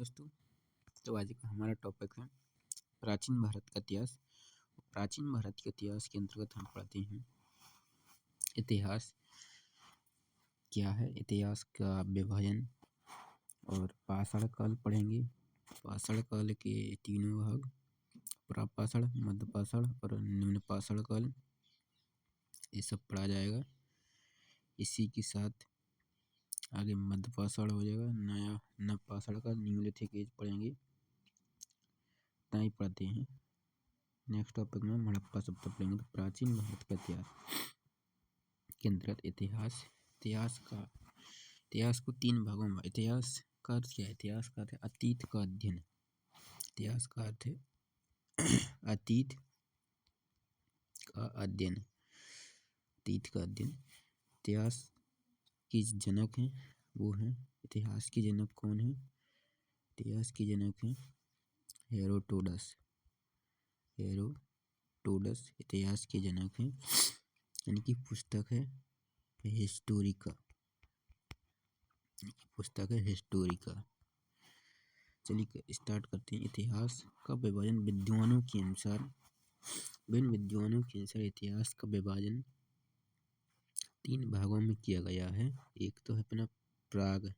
दोस्तों, तो आज का हमारा टॉपिक है प्राचीन भारत का इतिहास। प्राचीन भारत के इतिहास के अंतर्गत हम पढ़ते हैं इतिहास क्या है, इतिहास का विभाजन और पाषाण काल पढ़ेंगे। पाषाण काल के तीनों भाग, प्रापाषाण, मध्यपाषाण और निम्न पाषाण काल, ये सब पढ़ा जाएगा। इसी के साथ आगे मध्यपाषाण हो जाएगा, नया नवपाषाण का न्यूलिथिक एज पढ़ेंगे। इतना ही पढ़ते हैं। नेक्स्ट टॉपिक में हड़प्पा सभ्यता पढ़ेंगे। तो प्राचीन भारत का इतिहास के अंतर्गत इतिहास को तीन भागों में, इतिहास का अर्थ क्या है? इतिहास का अर्थ है अतीत का अध्ययन। इतिहास का अर्थ है अतीत का अध्ययन। अतीत का अध्ययन। इतिहास के जनक हैं, वो हैं, इतिहास के जनक कौन है? इतिहास के जनक हैं हेरोडोटस। हेरोडोटस इतिहास के जनक हैं। इनकी पुस्तक है हिस्टोरिका। चलिए स्टार्ट करते हैं। इतिहास का विभाजन विद्वानों के अनुसार, विभिन्न विद्वानों के अनुसार इतिहास का विभाजन तीन भागों में किया गया है। एक तो है अपना प्राग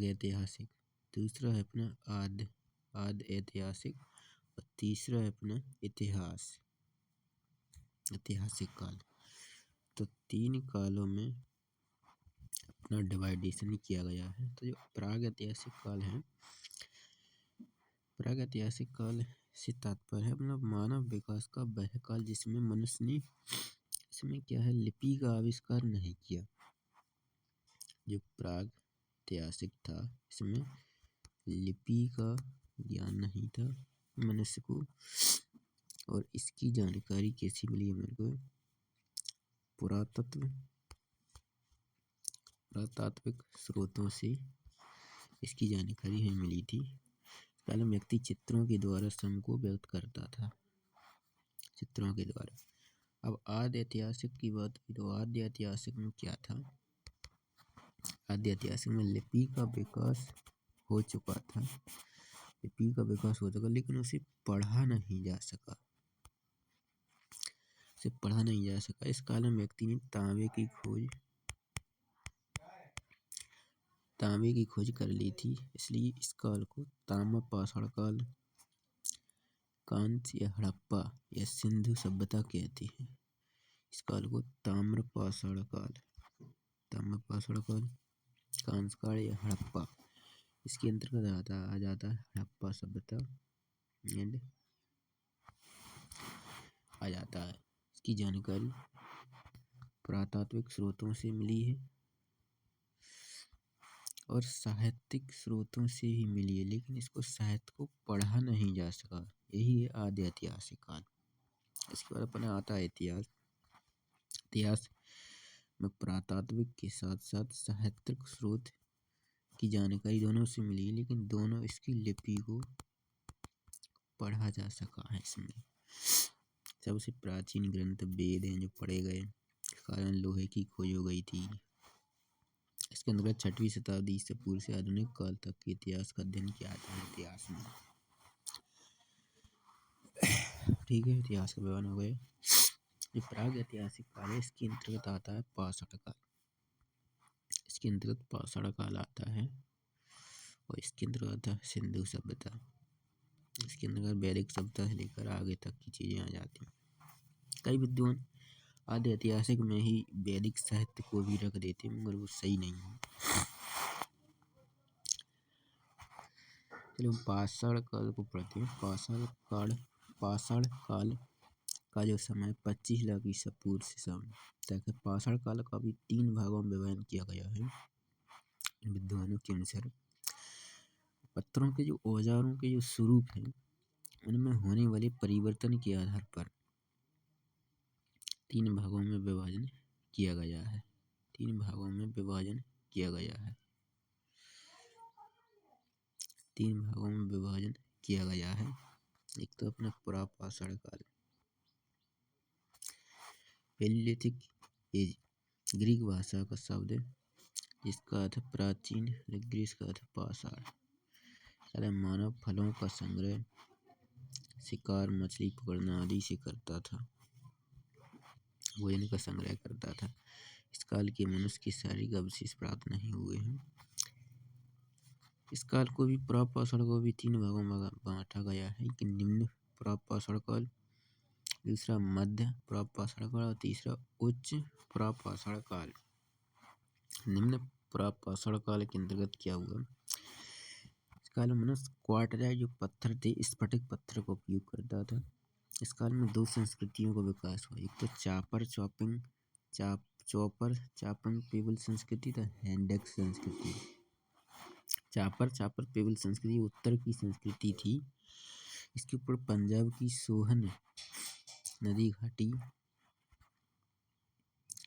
ऐतिहासिक, दूसरा है अपना आद ऐतिहासिक और तीसरा है अपना ऐतिहासिक काल। तो तीन कालों में अपना डिवाइडेशन किया गया है। तो जो प्राग ऐतिहासिक काल से तात्पर्य है अपना मानव विकास का वह काल जिसमें मनुष्य ने इसमें क्या है, लिपि का आविष्कार नहीं किया। जो प्राग ऐतिहासिक था, इसमें लिपि का ज्ञान नहीं था मनुष्य को। और इसकी जानकारी कैसी मिली हमारे को? पुरातात्विक स्रोतों से इसकी जानकारी हमें मिली थी। पहले व्यक्ति चित्रों के द्वारा श्रम को व्यक्त करता था, चित्रों के द्वारा। अब आद्य ऐतिहासिक की बात की तो आद्य ऐतिहासिक में क्या था? आद्य ऐतिहासिक में लिपि का विकास हो चुका था, लेकिन उसे पढ़ा नहीं जा सका। इस काल में व्यक्ति ने तांबे की खोज कर ली थी, इसलिए इस काल को ताम्रपाषाण काल, कांस्य या हड़प्पा या सिंधु सभ्यता कहते हैं। इस काल को ताम्रपाषाण काल, कांस्य काल या हड़प्पा, इसके अंतर्गत आ जाता है हड़प्पा सभ्यता एंड आ जाता है। इसकी जानकारी पुरातात्विक स्रोतों से मिली है और साहित्यिक स्रोतों से ही मिली है, लेकिन इसको साहित्य को पढ़ा नहीं जा सका। यही है आद्य ऐतिहासिक काल। इसके बाद अपना आता है इतिहास में पुरातात्विक के साथ साथ साहित्यिक स्रोत की जानकारी दोनों से मिली, लेकिन दोनों इसकी लिपि को पढ़ा जा सका है। इसमें सबसे प्राचीन ग्रंथ वेद हैं जो पढ़े गए, इस कारण लोहे की खोज हो गई थी। इसके अंतर्गत 6वीं शताब्दी से पूर्व से आधुनिक काल तक के इतिहास का अध्ययन किया जाता है। इतिहास में ठीक है, इतिहास का विवरण हो गए। ये प्राग ऐतिहासिक काल है, इसके अंतर्गत आता है पाषाण काल। इसके अंतर्गत पाषाण काल आता है और इसके अंतर्गत आता है सिंधु सभ्यता। इसके अंतर्गत वैदिक सभ्यता से लेकर आगे तक की चीजें आ जाती हैं। कई विद्वान आद्य ऐतिहासिक में ही वैदिक साहित्य को भी रख देते हैं, मगर वो सही नहीं है। चलो पाषाण काल को पढ़ते हैं। पाषाण काल का जो समय 25 लाख ईसा पूर्व से तक है। पाषाण काल का भी तीन भागों में विभाजन किया गया है विद्वानों के अनुसार। पत्थरों के जो औजारों के जो स्वरूप हैं, उनमें होने वाले परिवर्तन के आधार पर तीन भागों में विभाजन किया गया है। तीन भागों में विभाजन किया गया है। एक तो अपना पुरापाषाण काल, पैलियोलिथिक एज, ग्रीक भाषा का शब्द जिसका अर्थ प्राचीन, ग्रीस का अर्थ पाषाण। सारे मानव फलों का संग्रह, शिकार, मछली पकड़ना आदि से करता था, भोजन का संग्रह करता था। इस काल के मनुष्य के शारीरिक अवशेष प्राप्त नहीं हुए हैं। इस काल को भी प्रापाषाण को भी 3 भागों में बांटा गया है कि निम्न प्रापाषाण काल, दूसरा मध्य प्रापाषाण काल और तीसरा उच्च प्रापाषाण काल। निम्न प्रापाषाण काल के अंतर्गत क्या हुआ? इस काल में मनुष्य क्वार्टराइट जो पत्थर थे, स्फटिक पत्थर का उपयोग करता था। इस काल में 2 संस्कृतियों का विकास हुआ, एक तो चॉपर चापन पेबल संस्कृति तथा हैंडेक्स संस्कृति। चापर पेबल संस्कृति उत्तर की संस्कृति थी। इसके ऊपर पंजाब की सोहन नदी घाटी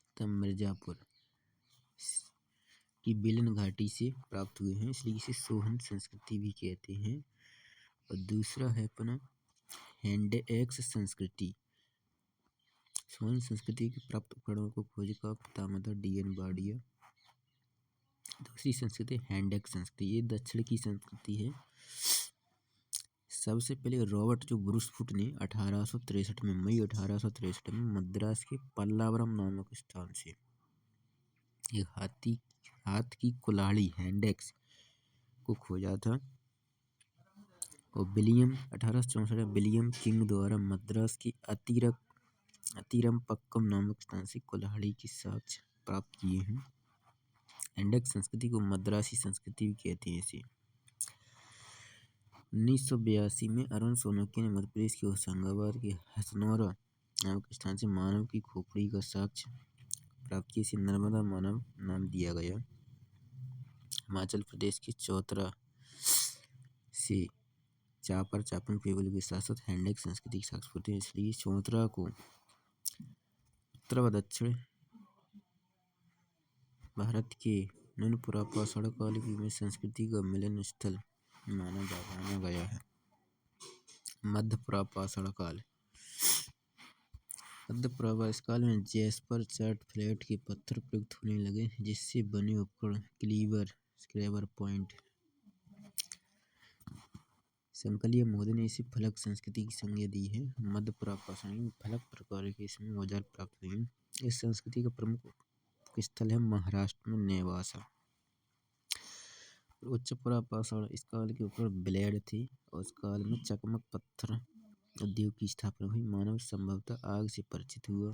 तथा मिर्जापुर की बेलन घाटी से प्राप्त हुए हैं, इसलिए इसे सोहन संस्कृति भी कहते हैं। और दूसरा है अपना हैंडेक्स संस्कृति। सोहन संस्कृति के प्राप्त उपकरणों को खोज का पितामह डी.एन. बाड़िया। दूसरी संस्कृति हैंडेक्स संस्कृति, ये दक्षिण की संस्कृति है। सबसे पहले रॉबर्ट जो ब्रूसफुट ने 1863 में मई 1863 में मद्रास के पल्लावरम नामक स्थान से एक हाथ की कुल्हाड़ी हैंडेक्स को खोजा था। और 1864 में विलियम किंग द्वारा मद्रास की अतिरमपक्कम नामक स्थान से कुल्हाड़ी के साक्ष्य प्राप्त किए हैं। हैंडेक्स संस्कृति को मद्रासी संस्कृति भी कहते हैं। इसे 1982 में अरुण सोनोकी ने मध्य प्रदेश के होशंगाबाद के हसनौरा नामक स्थान से मानव की खोपड़ी का साक्ष्य प्राप्त किया। इसे नर्मदा मानव नाम दिया गया। हिमाचल प्रदेश के चौतरा से चापर चापन पेबल के साथ साथ हैंडेक्स संस्कृति के साक्ष्य होते हैं, इसलिए चौतरा को उत्तर व दक्षिण भारत के निम्न प्रापाषाण काल की संस्कृति का मिलन स्थल माना गया है। मध्य प्रापाषाण काल। मध्य प्रापाषाण काल में जैस्पर चार्ट फ्लैट के पत्थर प्रयुक्त होने लगे, जिससे बने उपकरण क्लीवर, स्क्रैबर पॉइंट। संकलिया महोदय ने इसे फलक संस्कृति की संज्ञा दी है। मध्य प्रापाषाण में फलक प्रकार के इसमें औजार प्राप्त हुए हैं। इस संस्कृति का प्रमुख स्थल है महाराष्ट्र में नेवासा। उच्च प्रापाषाण, इस काल के ऊपर ब्लेड थे और इस काल में चकमक पत्थर उद्योग की स्थापना हुई। मानव संभवतः आग से परिचित हुआ।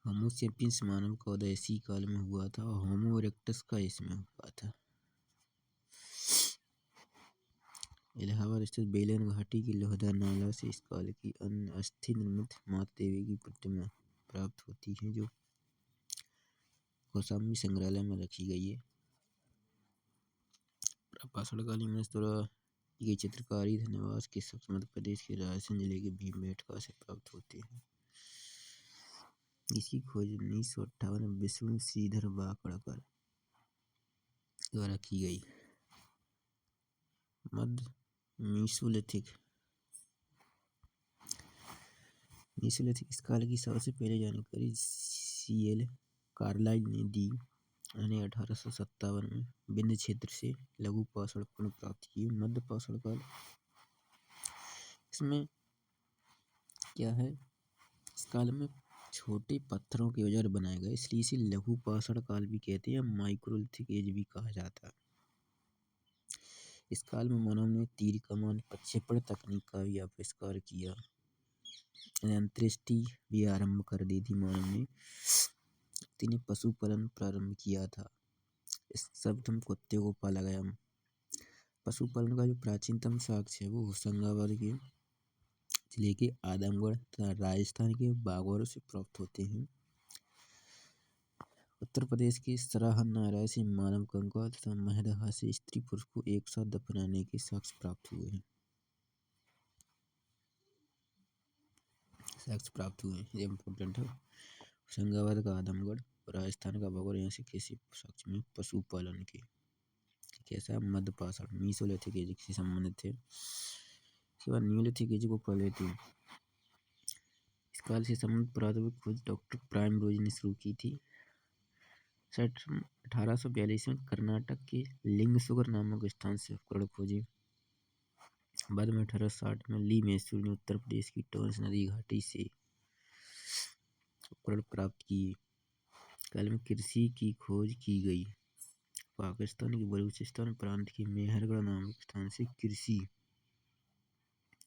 होमो सेपियंस मानव का उदय इसी काल में हुआ था और होमो इरेक्टस का इसमें हुआ था। इलाहाबाद स्थित बेलन घाटी की लोहदा नाला से इस काल की अन्य अस्थि निर्मित माता देवी की प्रतिमा प्राप्त होती है, जो कौशाम्बी संग्रहालय में रखी गई है। प्रापाषाण काल में द्वारा की गई चित्रकारी धन्यवाद के शख्स मध्य प्रदेश के रायसेन जिले के भीमबेटका से प्राप्त होते हैं। इसकी खोज 1958 में विष्णु श्रीधर वाकड़कर द्वारा की गई। मध्य मीसोलिथिक इस काल की सबसे पहले जानकारी C.L. कार्लाइल ने दी। 1857 में विंध्य क्षेत्र से लघु पाषाण पुनः प्राप्त किए। मध्य पाषाण काल, इसमें क्या है, इस काल में छोटे पत्थरों के औजार बनाए गए, इसलिए इसे लघु पाषाण काल भी कहते हैं, माइक्रोलिथिक एज भी कहा जाता है। इस काल में मानव ने तीर कमान प्रक्षेपण तकनीक का भी आविष्कार किया। अंत्येष्टि भी आरंभ कर दी थी मानव ने। तिने पशुपालन प्रारंभ किया था। इस सर्वप्रथम कुत्ते को पाला गया। पशुपालन का जो प्राचीनतम साक्ष्य है वो होशंगाबाद के जिले के आदमगढ़ तथा राजस्थान के बागौर से प्राप्त होते हैं। उत्तर प्रदेश के सराहनाराय से मानव कंकाल तथा महदहा से स्त्री पुरुष को एक साथ दफनाने के साक्ष्य प्राप्त हुए हैं। ये इम्पोर्टेंट है। होशंगाबाद का आदमगढ़, राजस्थान का बागौर, यहाँ से किसी साक्ष्य में पशुपालन के कैसा मध्य पाषाण मीसोलिथिक एज से संबंधित थे। इसके बाद न्यूलिथिक एज को पढ़ लेते हैं। इस काल से संबंधित पुरातत्व खोज डॉक्टर प्राइमरोज ने शुरू की थी। सैटर्न 1842 में कर्नाटक के लिंगसुगर नामक स्थान से उपकरण खोजे। बाद में 1860 में ली मैसूर ने उत्तर प्रदेश की टोंस नदी घाटी से उपकरण प्राप्त किए। काल में कृषि की खोज की गई। पाकिस्तान के बलूचिस्तान प्रांत के मेहरगढ़ नामक स्थान से कृषि,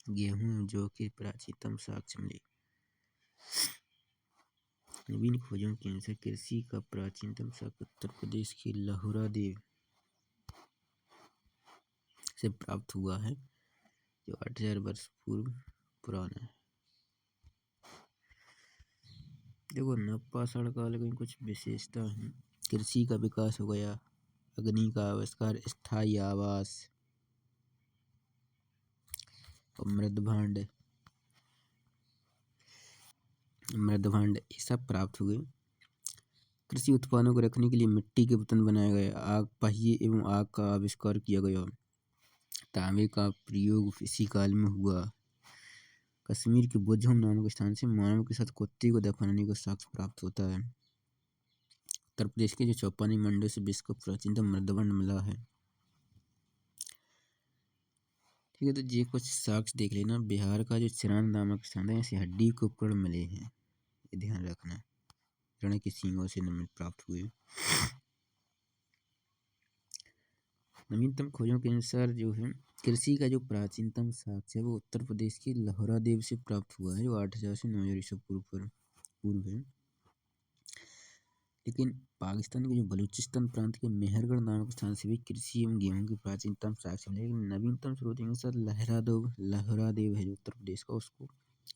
गेहूं, जौ के प्राचीनतम साक्ष्य मिले। नवीन खोजों के अनुसार कृषि का प्राचीनतम साक्ष्य उत्तर प्रदेश के लहुरा देव से प्राप्त हुआ है, जो 8000 वर्ष पूर्व पुराना है। देखो नवपाषाण काल की कुछ विशेषता है। कृषि का विकास हो गया, अग्नि का आविष्कार, स्थायी आवास और मृदभांड ये सब प्राप्त हुए। कृषि उत्पादों को रखने के लिए मिट्टी के बर्तन बनाए गए, आग पहिए एवं आग का आविष्कार किया गया। तांबे का प्रयोग इसी काल में हुआ। कश्मीर के बुझम नामक स्थान से मानव के साथ कुत्ते को दफनाने का साक्ष्य प्राप्त होता है। उत्तर प्रदेश के जो चौपानी मंडल से विश्व का प्राचीनतम मृदभांड मिला है। ठीक है, तो ये कुछ साक्ष्य देख लेना। बिहार का जो चिरांद नामक स्थान है, ऐसे हड्डी के उपकरण मिले हैं, ये ध्यान रखना। रण के सींगों से निर्मित प्राप्त हुए। नवीनतम खोजों के अनुसार जो है कृषि का जो प्राचीनतम साक्ष्य है वो उत्तर प्रदेश के लहुरा देव से प्राप्त हुआ है, जो 8000 से 9000 ईसा पूर्व है। लेकिन पाकिस्तान के जो बलूचिस्तान प्रांत के मेहरगढ़ नामक स्थान से भी कृषि एवं गेहूं के प्राचीनतम साक्ष्य मिले। लेकिन नवीनतम स्रोतों के साथ लहुरा देव है जो उत्तर प्रदेश का, उसको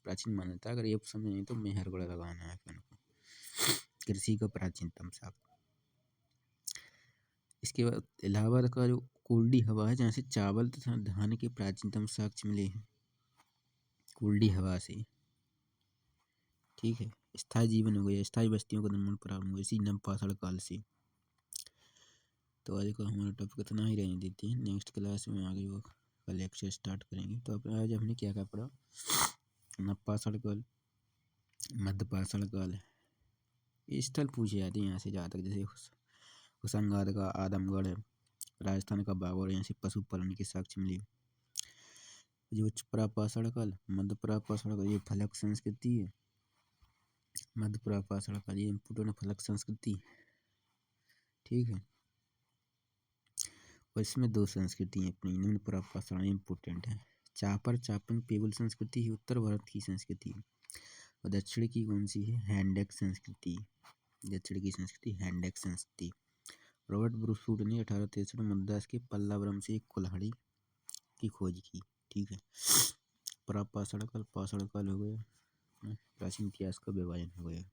प्राचीन मान्यता। अगर ये समझ नहीं तो मेहरगढ़ लगाना है अपन को। कृषि का प्राचीनतम साक्ष्य। इसके बाद इलाहाबाद का जो कोल्डी हवा है, जहाँ से चावल तथा धान के प्राचीनतम साक्ष्य मिले हैं, कोल्डी हवा से। ठीक है, स्थायी जीवन हो गया, स्थायी बस्तियों का निर्माण प्रारंभ हुआ इसी नवपाषाण काल से। तो आज का हमारा टॉपिक इतना ही रहने देते हैं। नेक्स्ट क्लास में आगे वो का लेक्चर स्टार्ट करेंगे। तो आज हमने क्या क्या पढ़ा? नवपाषाण काल, मध्यपाषाण काल, ये स्थल पूछे जाते हैं यहाँ से जहाँ तक, जैसे होशंगाबाद का आदमगढ़ है, राजस्थान का बागौर, यहाँ से पशुपालन के साक्ष्य मिले। जो प्रापाषाण काल, मध्य प्रापाषाण काल, ये फलक संस्कृति है। मध्य प्रापाषाण काल ये इम्पोर्टेंट फलक संस्कृति। ठीक है, और इसमें दो संस्कृति हैं अपनी। निम्न प्रापाषाण इम्पोर्टेंट है। चापर चापन पेबल संस्कृति है, उत्तर भारत की संस्कृति है। और दक्षिण की कौन सी है? हैंडेक संस्कृति। दक्षिण की संस्कृति हैंडेक संस्कृति। रॉबर्ट ब्रूस ने 1863 में मद्रास के पल्लावरम से एक कुल्हाड़ी की खोज की। ठीक है, प्रापाषाण काल, पाषाण काल हो गया, प्राचीन इतिहास का विभाजन हो गया।